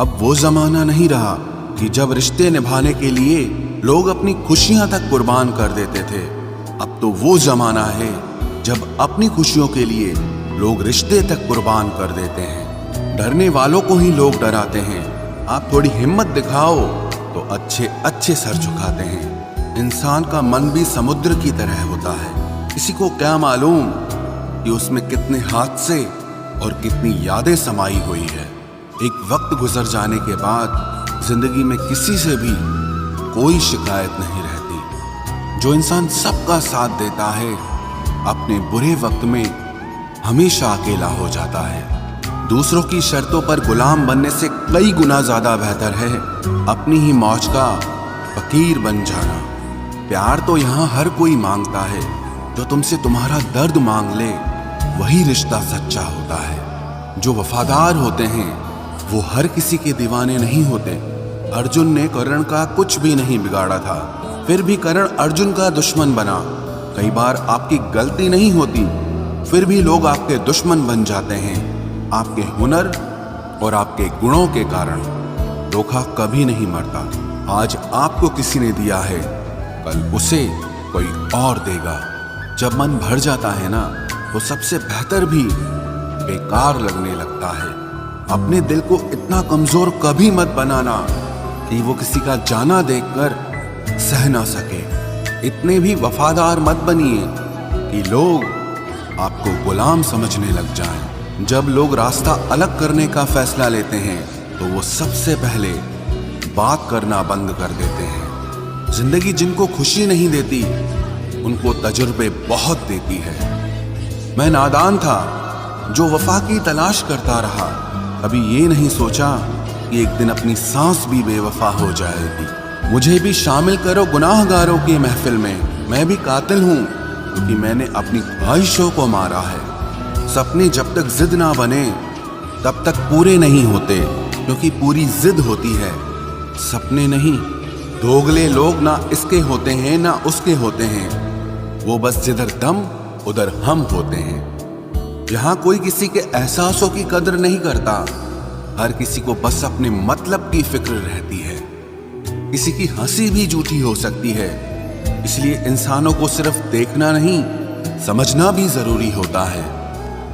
अब वो जमाना नहीं रहा कि जब रिश्ते निभाने के लिए लोग अपनी खुशियां तक कुर्बान कर देते थे। अब तो वो जमाना है जब अपनी खुशियों के लिए लोग रिश्ते तक कुर्बान कर देते हैं। डरने वालों को ही लोग डराते हैं। आप थोड़ी हिम्मत दिखाओ तो अच्छे अच्छे सर झुकाते हैं। इंसान का मन भी समुद्र की तरह होता है। किसी को क्या मालूम कि उसमें कितने हादसे और कितनी यादें समाई हुई है। एक वक्त गुजर जाने के बाद जिंदगी में किसी से भी कोई शिकायत नहीं रहती। जो इंसान सबका साथ देता है अपने बुरे वक्त में हमेशा अकेला हो जाता है। दूसरों की शर्तों पर गुलाम बनने से कई गुना ज्यादा बेहतर है अपनी ही मौज का फकीर बन जाना। प्यार तो यहाँ हर कोई मांगता है। जो तुमसे तुम्हारा दर्द मांग ले वही रिश्ता सच्चा होता है। जो वफादार होते हैं वो हर किसी के दीवाने नहीं होते। अर्जुन ने कर्ण का कुछ भी नहीं बिगाड़ा था, फिर भी कर्ण अर्जुन का दुश्मन बना। कई बार आपकी गलती नहीं होती फिर भी लोग आपके दुश्मन बन जाते हैं, आपके हुनर और आपके गुणों के कारण। धोखा कभी नहीं मरता। आज आपको किसी ने दिया है कल उसे कोई और देगा। जब मन भर जाता है ना तो सबसे बेहतर भी बेकार लगने लगता है। अपने दिल को इतना कमजोर कभी मत बनाना कि वो किसी का जाना देखकर सह ना सके। इतने भी वफादार मत बनिए कि लोग आपको गुलाम समझने लग जाएं। जब लोग रास्ता अलग करने का फैसला लेते हैं तो वो सबसे पहले बात करना बंद कर देते हैं। जिंदगी जिनको खुशी नहीं देती उनको तजुर्बे बहुत देती है। मैं नादान था जो वफा की तलाश करता रहा। कभी ये नहीं सोचा कि एक दिन अपनी सांस भी बेवफा हो जाएगी। मुझे भी शामिल करो गुनाहगारों की महफिल में। मैं भी कातिल हूँ क्योंकि मैंने अपनी ख्वाहिशों को मारा है। सपने जब तक जिद ना बने तब तक पूरे नहीं होते, क्योंकि पूरी जिद होती है, सपने नहीं। दोगले लोग ना इसके होते हैं ना उसके होते हैं। वो बस जिधर दम उधर हम होते हैं। यहाँ कोई किसी के एहसासों की कदर नहीं करता। हर किसी को बस अपने मतलब की फिक्र रहती है। किसी की हंसी भी झूठी हो सकती है। इसलिए इंसानों को सिर्फ देखना नहीं समझना भी जरूरी होता है।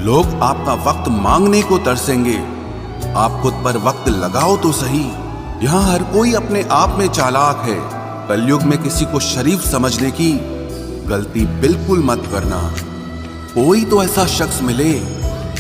लोग आपका वक्त मांगने को तरसेंगे, आप खुद पर वक्त लगाओ तो सही। यहाँ हर कोई अपने आप में चालाक है। कलयुग में किसी को शरीफ समझने की गलती बिल्कुल मत करना। कोई तो ऐसा शख्स मिले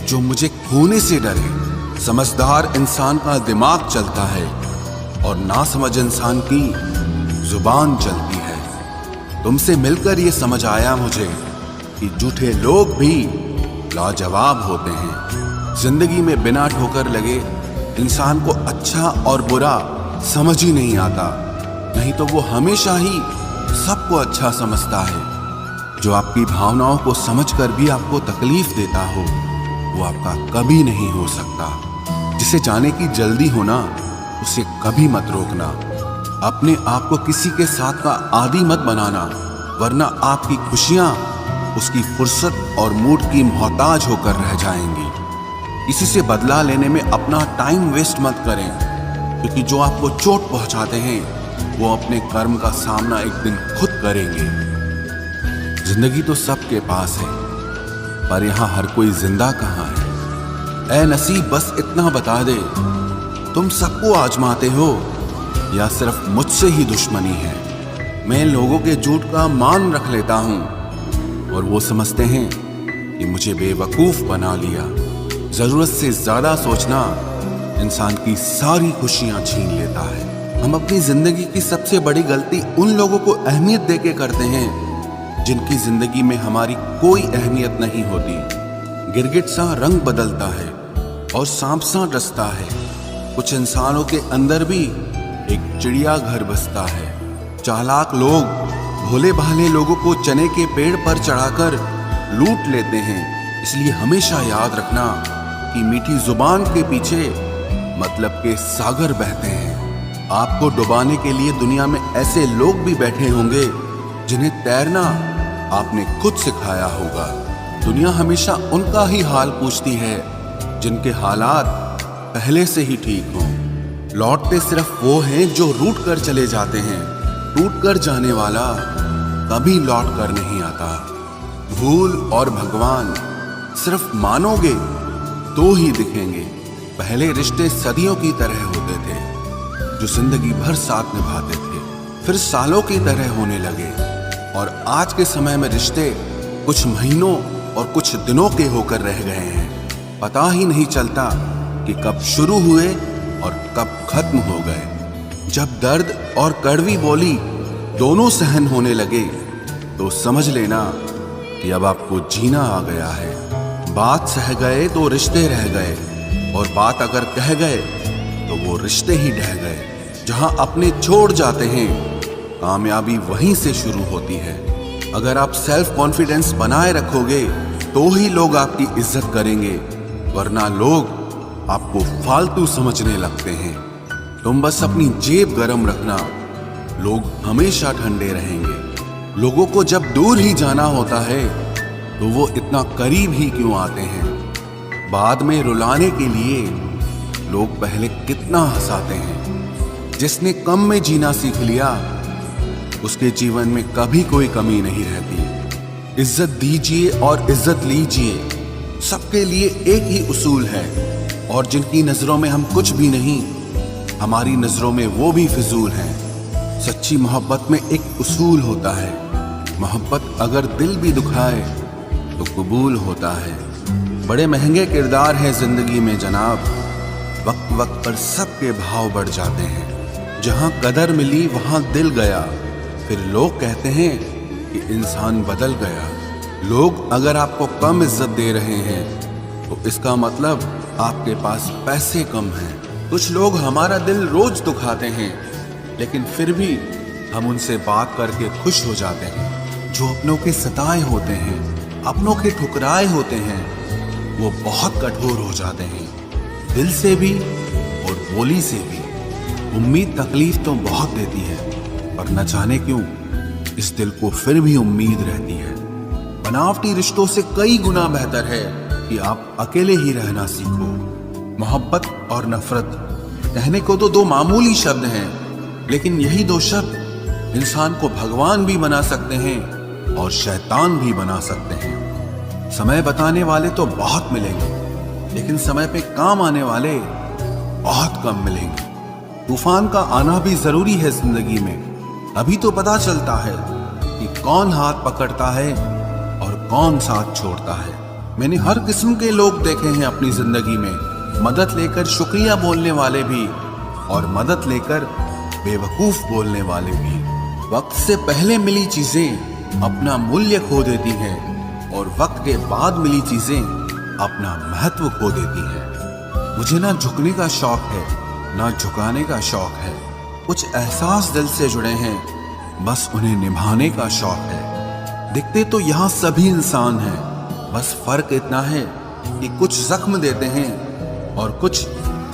जो मुझे खोने से डरे। समझदार इंसान का दिमाग चलता है और नासमझ इंसान की जुबान चलती है। तुमसे मिलकर ये समझ आया मुझे कि झूठे लोग भी लाजवाब होते हैं। जिंदगी में बिना ठोकर लगे इंसान को अच्छा और बुरा समझ ही नहीं आता। नहीं तो वो हमेशा ही सबको अच्छा समझता है। जो आपकी भावनाओं को समझकर भी आपको तकलीफ देता हो वो आपका कभी नहीं हो सकता। जिसे जाने की जल्दी हो ना उसे कभी मत रोकना। अपने आप को किसी के साथ का आदी मत बनाना, वरना आपकी खुशियां उसकी फुर्सत और मूड की मोहताज होकर रह जाएंगी। किसी से बदला लेने में अपना टाइम वेस्ट मत करें, क्योंकि जो आपको चोट पहुंचाते हैं वो अपने कर्म का सामना एक दिन खुद करेंगे। जिंदगी तो सबके पास है, पर यहाँ हर कोई जिंदा कहाँ है। ऐ नसीब बस इतना बता दे, तुम सबको आजमाते हो या सिर्फ मुझसे ही दुश्मनी है। मैं लोगों के झूठ का मान रख लेता हूँ और वो समझते हैं कि मुझे बेवकूफ बना लिया। जरूरत से ज्यादा सोचना इंसान की सारी खुशियां छीन लेता है। हम अपनी जिंदगी की सबसे बड़ी गलती उन लोगों को अहमियत देके करते हैं जिनकी जिंदगी में हमारी कोई अहमियत नहीं होती। गिरगिट सा रंग बदलता है और सांप सा डसता है। कुछ इंसानों के अंदर भी एक चिड़िया घर बसता है। चालाक लोग भोले भाले लोगों को चने के पेड़ पर चढ़ाकर लूट लेते हैं। इसलिए हमेशा याद रखना कि मीठी जुबान के पीछे मतलब के सागर बहते हैं। आपको डुबाने के लिए दुनिया में ऐसे लोग भी बैठे होंगे जिन्हें तैरना आपने खुद सिखाया होगा। दुनिया हमेशा उनका ही हाल पूछती है जिनके हालात पहले से ही ठीक हों। लौटते सिर्फ वो हैं जो रूठ कर चले जाते हैं। टूट कर जाने वाला कभी लौट कर नहीं आता। भूल और भगवान सिर्फ मानोगे तो ही दिखेंगे। पहले रिश्ते सदियों की तरह होते थे, जो जिंदगी भर साथ निभाते थे, फिर सालों की तरह होने लगे। और आज के समय में रिश्ते कुछ महीनों और कुछ दिनों के होकर रह गए हैं। पता ही नहीं चलता कि कब शुरू हुए और कब खत्म हो गए। जब दर्द और कड़वी बोली दोनों सहन होने लगे तो समझ लेना कि अब आपको जीना आ गया है। बात सह गए तो रिश्ते रह गए, और बात अगर कह गए तो वो रिश्ते ही ढह गए। जहां अपने छोड़ जाते हैं, कामयाबी वहीं से शुरू होती है। अगर आप सेल्फ कॉन्फिडेंस बनाए रखोगे तो ही लोग आपकी इज्जत करेंगे, वरना लोग आपको फालतू समझने लगते हैं। तुम बस अपनी जेब गरम रखना, लोग हमेशा ठंडे रहेंगे। लोगों को जब दूर ही जाना होता है तो वो इतना करीब ही क्यों आते हैं। बाद में रुलाने के लिए लोग पहले कितना हंसाते हैं। जिसने कम में जीना सीख लिया उसके जीवन में कभी कोई कमी नहीं रहती। इज्जत दीजिए और इज्जत लीजिए, सबके लिए एक ही उसूल है। और जिनकी नजरों में हम कुछ भी नहीं, हमारी नजरों में वो भी फिजूल हैं। सच्ची मोहब्बत में एक उसूल होता है, मोहब्बत अगर दिल भी दुखाए तो कबूल होता है। बड़े महंगे किरदार हैं जिंदगी में जनाब, वक्त वक्त पर सबके भाव बढ़ जाते हैं। जहां कदर मिली वहां दिल गया, फिर लोग कहते हैं कि इंसान बदल गया। लोग अगर आपको कम इज्जत दे रहे हैं तो इसका मतलब आपके पास पैसे कम हैं। कुछ लोग हमारा दिल रोज दुखाते हैं, लेकिन फिर भी हम उनसे बात करके खुश हो जाते हैं। जो अपनों के सताए होते हैं, अपनों के ठुकराए होते हैं, वो बहुत कठोर हो जाते हैं, दिल से भी और बोली से भी। उम्मीद तकलीफ तो बहुत देती है, पर न जाने क्यों इस दिल को फिर भी उम्मीद रहती है। बनावटी रिश्तों से कई गुना बेहतर है कि आप अकेले ही रहना सीखो। मोहब्बत और नफरत कहने को तो दो मामूली शब्द हैं, लेकिन यही दो शब्द इंसान को भगवान भी बना सकते हैं और शैतान भी बना सकते हैं। समय बताने वाले तो बहुत मिलेंगे, लेकिन समय पे काम आने वाले बहुत कम मिलेंगे। तूफान का आना भी जरूरी है जिंदगी में, अभी तो पता चलता है कि कौन हाथ पकड़ता है और कौन साथ छोड़ता है। मैंने हर किस्म के लोग देखे हैं अपनी जिंदगी में, मदद लेकर शुक्रिया बोलने वाले भी और मदद लेकर बेवकूफ बोलने वाले भी। वक्त से पहले मिली चीजें अपना मूल्य खो देती हैं, और वक्त के बाद मिली चीजें अपना महत्व खो देती हैं। मुझे ना झुकने का शौक है, ना झुकाने का शौक है। कुछ एहसास दिल से जुड़े हैं, बस उन्हें निभाने का शौक है। दिखते तो यहाँ सभी इंसान हैं, बस फर्क इतना है कि कुछ जख्म देते हैं और कुछ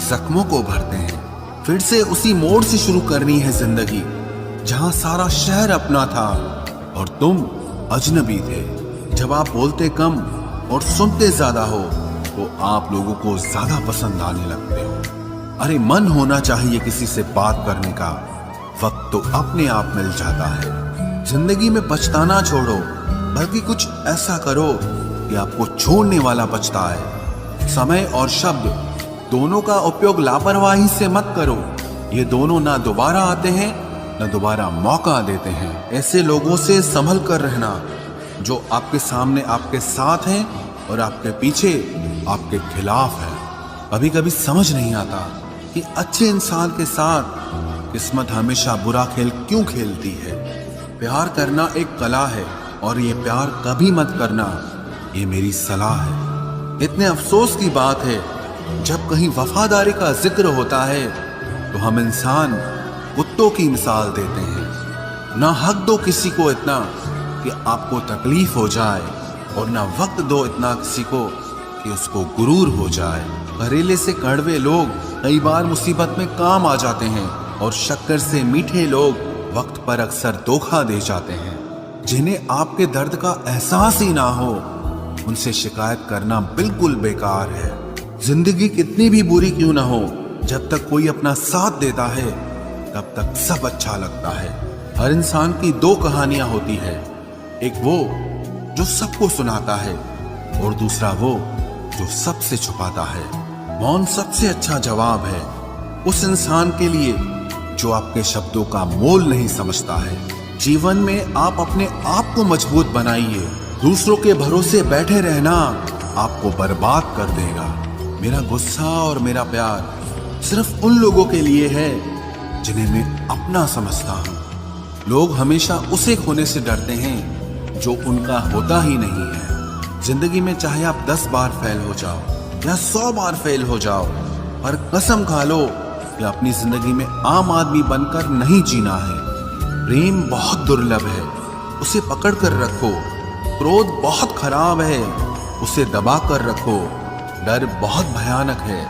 जख्मों को भरते हैं। फिर से उसी मोड़ से शुरू करनी है जिंदगी, जहां सारा शहर अपना था और तुम अजनबी थे। जब आप बोलते कम और सुनते ज्यादा हो तो आप लोगों को ज्यादा पसंद आने लगते हो। अरे मन होना चाहिए किसी से बात करने का, वक्त तो अपने आप मिल जाता है। जिंदगी में पछताना छोड़ो, बल्कि कुछ ऐसा करो कि आपको छोड़ने वाला पछताए। समय और शब्द दोनों का उपयोग लापरवाही से मत करो, ये दोनों ना दोबारा आते हैं ना दोबारा मौका देते हैं। ऐसे लोगों से संभल कर रहना जो आपके सामने आपके साथ हैं और आपके पीछे आपके खिलाफ है। कभी कभी समझ नहीं आता कि अच्छे इंसान के साथ किस्मत हमेशा बुरा खेल क्यों खेलती है। प्यार करना एक कला है, और ये प्यार कभी मत करना, ये मेरी सलाह है। इतने अफसोस की बात है, जब कहीं वफादारी का जिक्र होता है तो हम इंसान कुत्तों की मिसाल देते हैं। ना हक दो किसी को इतना कि आपको तकलीफ हो जाए, और ना वक्त दो इतना किसी को कि उसको गुरूर हो जाए। घरेले से कड़वे लोग कई बार मुसीबत में काम आ जाते हैं, और शक्कर से मीठे लोग वक्त पर अक्सर धोखा दे जाते हैं। जिन्हें आपके दर्द का एहसास ही ना हो, उनसे शिकायत करना बिल्कुल बेकार है। जिंदगी कितनी भी बुरी क्यों ना हो, जब तक कोई अपना साथ देता है तब तक सब अच्छा लगता है। हर इंसान की दो कहानियां होती है, एक वो जो सबको सुनाता है और दूसरा वो जो सबसे छुपाता है। मौन सबसे अच्छा जवाब है उस इंसान के लिए जो आपके शब्दों का मोल नहीं समझता है। जीवन में आप अपने आप को मजबूत बनाइए, दूसरों के भरोसे बैठे रहना आपको बर्बाद कर देगा। मेरा गुस्सा और मेरा प्यार सिर्फ उन लोगों के लिए है जिन्हें मैं अपना समझता हूँ। लोग हमेशा उसे खोने से डरते हैं जो उनका होता ही नहीं है। जिंदगी में चाहे आप 10 बार फेल हो जाओ या 100 बार फेल हो जाओ, पर कसम खा लो कि अपनी जिंदगी में आम आदमी बनकर नहीं जीना है। प्रेम बहुत दुर्लभ है, उसे पकड़ कर रखो। क्रोध बहुत खराब है, उसे दबा कर रखो। डर बहुत भयानक है,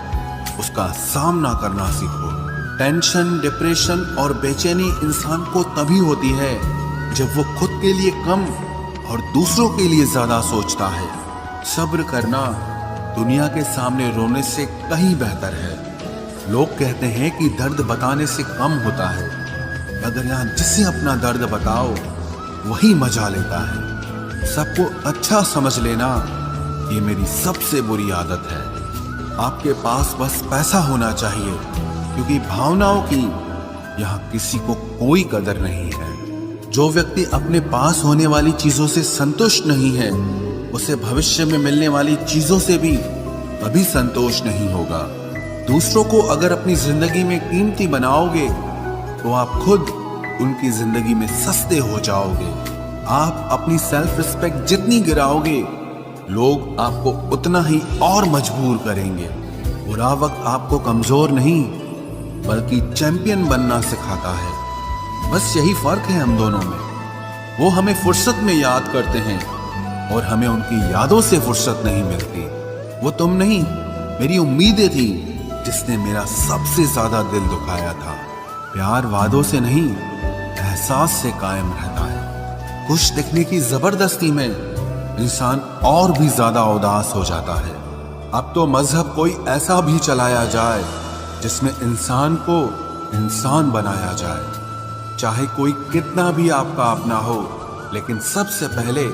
उसका सामना करना सीखो। टेंशन, डिप्रेशन और बेचैनी इंसान को तभी होती है जब वो खुद के लिए कम और दूसरों के लिए ज्यादा सोचता है। सब्र करना दुनिया के सामने रोने से कहीं बेहतर है। लोग कहते हैं कि दर्द बताने से कम होता है, अगर यहाँ जिसे अपना दर्द बताओ वही मजा लेता है। सबको अच्छा समझ लेना ये मेरी सबसे बुरी आदत है। आपके पास बस पैसा होना चाहिए, क्योंकि भावनाओं की यहाँ किसी को कोई कदर नहीं है। जो व्यक्ति अपने पास होने वाली चीजों से संतुष्ट नहीं है, उसे भविष्य में मिलने वाली चीजों से भी कभी संतोष नहीं होगा। दूसरों को अगर अपनी जिंदगी में कीमती बनाओगे तो आप खुद उनकी जिंदगी में सस्ते हो जाओगे। आप अपनी सेल्फ रिस्पेक्ट जितनी गिराओगे, लोग आपको उतना ही और मजबूर करेंगे। बुरा वक्त आपको कमजोर नहीं बल्कि चैंपियन बनना सिखाता है। बस यही फर्क है हम दोनों में। वो हमें फुर्सत में याद करते हैं और हमें उनकी यादों से फुर्सत नहीं मिलती। वो तुम नहीं, मेरी उम्मीदें थी जिसने मेरा सबसे ज्यादा दिल दुखाया था। प्यार वादों से नहीं, एहसास से कायम रहता है। खुश दिखने की जबरदस्ती में इंसान और भी ज्यादा उदास हो जाता है। अब तो मजहब कोई ऐसा भी चलाया जाए जिसमें इंसान को इंसान बनाया जाए। चाहे कोई कितना भी आपका अपना हो, लेकिन सबसे पहले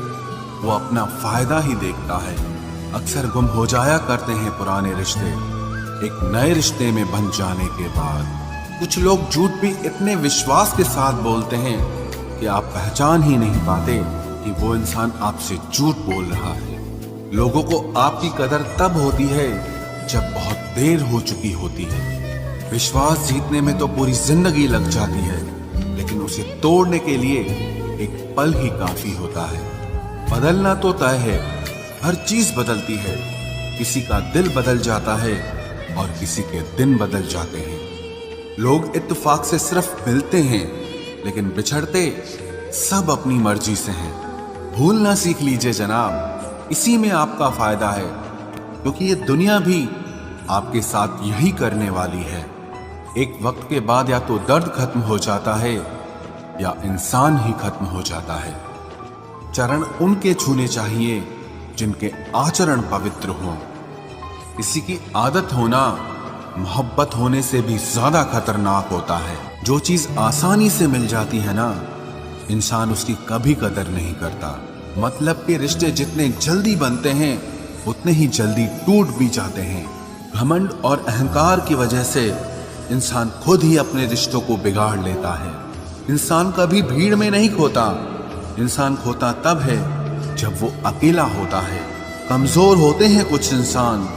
वो अपना फायदा ही देखता है। अक्सर गुम हो जाया करते हैं पुराने रिश्ते एक नए रिश्ते में बन जाने के बाद। कुछ लोग झूठ भी इतने विश्वास के साथ बोलते हैं कि आप पहचान ही नहीं पाते कि वो इंसान आपसे झूठ बोल रहा है। लोगों को आपकी कदर तब होती है जब बहुत देर हो चुकी होती है। विश्वास जीतने में तो पूरी जिंदगी लग जाती है, लेकिन उसे तोड़ने के लिए एक पल ही काफी होता है। बदलना तो तय है, हर चीज बदलती है। किसी का दिल बदल जाता है और किसी के दिन बदल जाते हैं। लोग इत्तेफाक से सिर्फ मिलते हैं, लेकिन बिछड़ते सब अपनी मर्जी से हैं। भूलना सीख लीजिए जनाब, इसी में आपका फायदा है, क्योंकि ये दुनिया भी आपके साथ यही करने वाली है। एक वक्त के बाद या तो दर्द खत्म हो जाता है या इंसान ही खत्म हो जाता है। चरण उनके छूने चाहिए जिनके आचरण पवित्र हों। किसी की आदत होना मोहब्बत होने से भी ज्यादा खतरनाक होता है। जो चीज आसानी से मिल जाती है ना, इंसान उसकी कभी कदर नहीं करता। मतलब के रिश्ते जितने जल्दी बनते हैं उतने ही जल्दी टूट भी जाते हैं। घमंड और अहंकार की वजह से इंसान खुद ही अपने रिश्तों को बिगाड़ लेता है। इंसान कभी भीड़ में नहीं खोता, इंसान खोता तब है जब वो अकेला होता है। कमजोर होते हैं कुछ इंसान,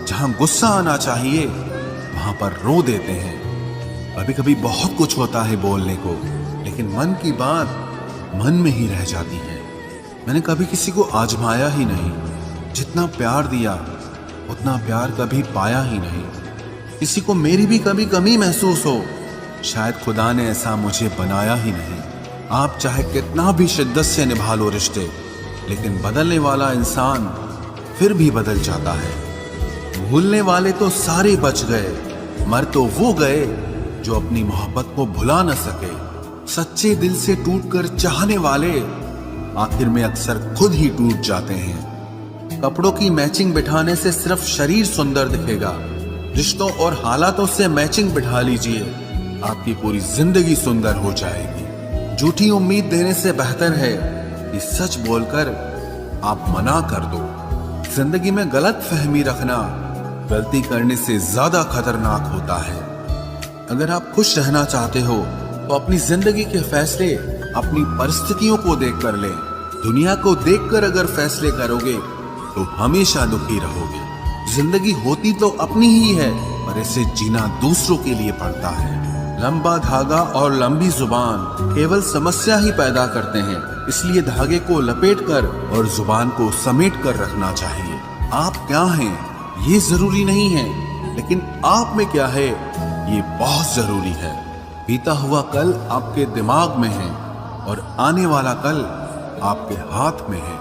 जहां गुस्सा आना चाहिए वहां पर रो देते हैं। कभी कभी बहुत कुछ होता है बोलने को, लेकिन मन की बात मन में ही रह जाती है। मैंने कभी किसी को आजमाया ही नहीं, जितना प्यार दिया उतना प्यार कभी पाया ही नहीं। किसी को मेरी भी कभी कमी महसूस हो, शायद खुदा ने ऐसा मुझे बनाया ही नहीं। आप चाहे कितना भी शिद्दत से निभा लो रिश्ते, लेकिन बदलने वाला इंसान फिर भी बदल जाता है। भूलने वाले तो सारे बच गए, मर तो वो गए जो अपनी मोहब्बत को भुला न सके। सच्चे दिल से टूटकर चाहने वाले आखिर में अक्सर खुद ही टूट जाते हैं। कपड़ों की मैचिंग बिठाने से सिर्फ शरीर सुंदर दिखेगा, रिश्तों और हालातों से मैचिंग बिठा लीजिए, आपकी पूरी जिंदगी सुंदर हो जाएगी। झूठी उम्मीद देने से बेहतर है कि सच बोलकर आप मना कर दो। जिंदगी में गलत फहमी रखना गलती करने से ज्यादा खतरनाक होता है। अगर आप खुश रहना चाहते हो तो अपनी जिंदगी के फैसले अपनी परिस्थितियों को देखकर लें। दुनिया को देखकर अगर फैसले करोगे तो हमेशा दुखी रहोगे। जिंदगी होती तो अपनी ही है, पर इसे जीना दूसरों के लिए पड़ता है। लंबा धागा और लंबी जुबान केवल समस्या ही पैदा करते हैं, इसलिए धागे को लपेटकर और जुबान को समेट कर रखना चाहिए। आप क्या हैं ये जरूरी नहीं है, लेकिन आप में क्या है ये बहुत जरूरी है। बीता हुआ कल आपके दिमाग में है और आने वाला कल आपके हाथ में है।